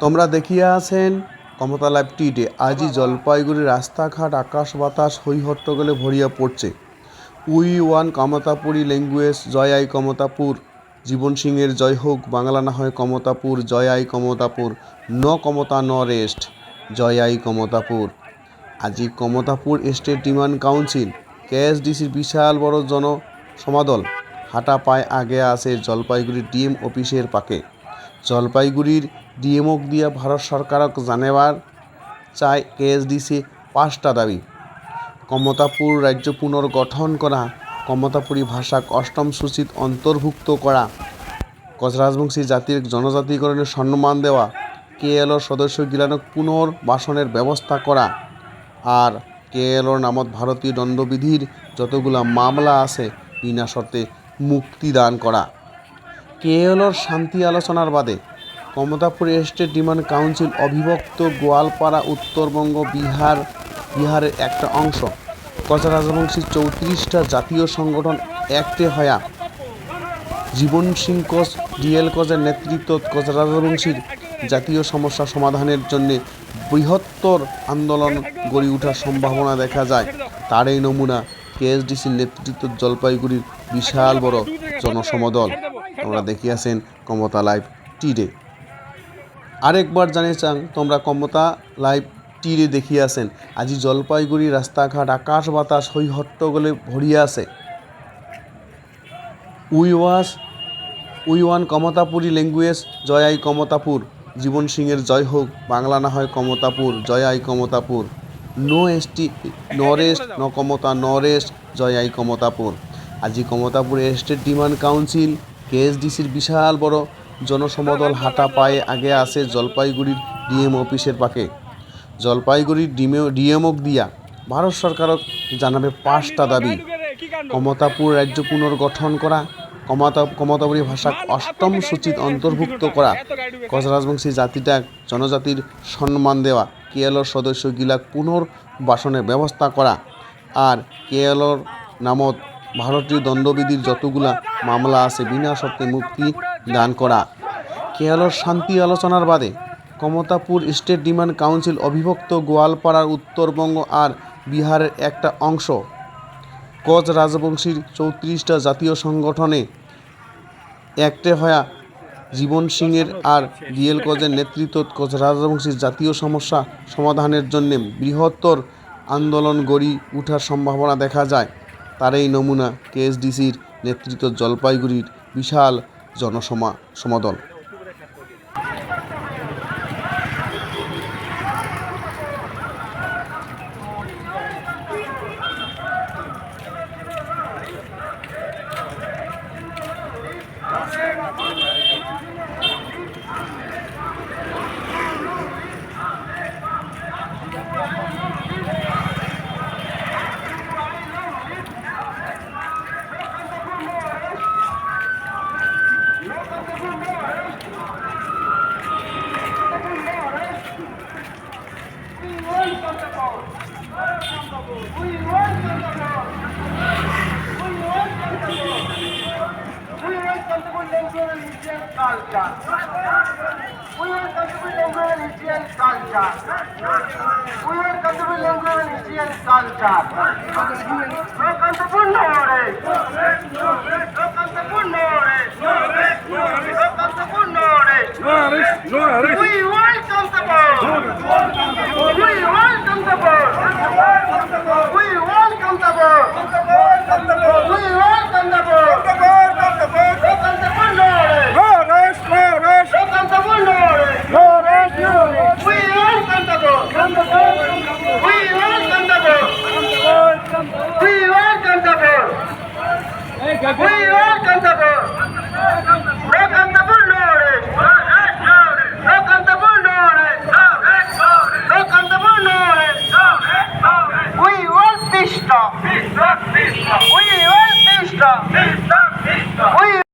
তোমরা দেখিয়া আছেন কমতা লাইভ টিডে। আজি জলপাইগুড়ির রাস্তাঘাট আকাশ বাতাস হৈ হট্টগোলে ভরিয়া পড়ছে। উই ওয়ান কমতাপুরী ল্যাঙ্গুয়েজ, জয় আই কমতাপুর, জীবন সিংয়ের জয় হোক, বাংলা না হয় কমতাপুর, জয় আই কমতাপুর, ন কমতা ন রেস্ট, জয় আই কমতাপুর। আজি কমতাপুর স্টেট ডিমান্ড কাউন্সিল কেএসডিসির বিশাল বড় জনসমাদল হাঁটা পায়ে আগে আসে জলপাইগুড়ির ডিএম অফিসের পাকে। জলপাইগুড়ির ডিএমওক দিয়া ভারত সরকারক জানাবার চায় কেএসডিসি 5টা দাবি। কমতাপুর রাজ্য পুনর্গঠন করা, কমতাপুরী ভাষাক 8ম সূচিত অন্তর্ভুক্ত করা, কচ রাজবংশী জাতির জনজাতিকরণের সম্মান দেওয়া, কেএলওর সদস্য গিলানক পুনর্বাসনের ব্যবস্থা করা, আর কেএলওর নামত ভারতীয় দণ্ডবিধির যতগুলা মামলা আছে বিনা শর্তে মুক্তিদান করা। কেএলওর শান্তি আলোচনার বাদে কমতাপুর স্টেট ডিমান্ড কাউন্সিল অবিভক্ত গোয়ালপাড়া উত্তরবঙ্গ বিহারের একটা অংশ। কচ রাজবংশীর 34টা জাতীয় সংগঠন একটে হয়া জীবন সিং কোচ ডিএল কোচের নেতৃত্বত কচ রাজবংশীর জাতীয় সমস্যা সমাধানের জন্য বৃহত্তর আন্দোলন গড়ে ওঠার সম্ভাবনা দেখা যায়। তারই নমুনা কেএসডিসির নেতৃত্ব জলপাইগুড়ির বিশাল বড় জনসমদল। তোমরা দেখিয়াছেন কমতা লাইভ টিডে। আরেকবার জানিয়ে চান তোমরা কমতা লাইভ টিডে দেখিয়াছেন আজি জলপাইগুড়ি রাস্তাঘাট আকাশ বাতাস হৈ হট্টগোলে ভরিয়া আছে। উই ওয়ান কমতাপুরী ল্যাঙ্গুয়েজ, জয় আই কমতাপুর, জীবন সিংয়ের জয় হোক, বাংলা না হয় কমতাপুর, জয় আই Kamtapur, no ST no rest, no Kamta no rest, জয় আই কমতাপুর। আজি কমতাপুর স্টেট ডিমান্ড কাউন্সিল কেএসডিসির বিশাল বড় জনসমদল হাঁটা পায়ে আগে আসে জলপাইগুড়ির ডিএম অফিসের পাকে। জলপাইগুড়ির ডিএমওক দিয়া ভারত সরকারক জানাবে 5টা দাবি। কমতাপুর রাজ্য পুনর্গঠন করা, কমতাপুরী ভাষাক 8ম সূচিত অন্তর্ভুক্ত করা, কচ রাজবংশী জাতিটাক জনজাতির সম্মান দেওয়া, কেএলওর সদস্য গিলাক পুনর্বাসনের ব্যবস্থা করা, আর কেএলওর নামত ভারতীয় দণ্ডবিধির যতগুলা মামলা আছে বিনা শর্তে মুক্তি দান করা। কেএলওর শান্তি আলোচনার বাদে কমতাপুর স্টেট ডিমান্ড কাউন্সিল অবিভক্ত গোয়ালপাড়ার উত্তরবঙ্গ আর বিহারের একটা অংশ। কচ রাজবংশীর 34টা জাতীয় সংগঠনে একটে হয়া জীবন সিংয়ের আর ডিএল কোচের নেতৃত্বত কচ রাজবংশীর জাতীয় সমস্যা সমাধানের জন্য বৃহত্তর আন্দোলন গড়ে ওঠার সম্ভাবনা দেখা যায়। তারই নমুনা কেএসডিসির নেতৃত্ব জলপাইগুড়ির বিশাল জনসমদল। We want Kantapur!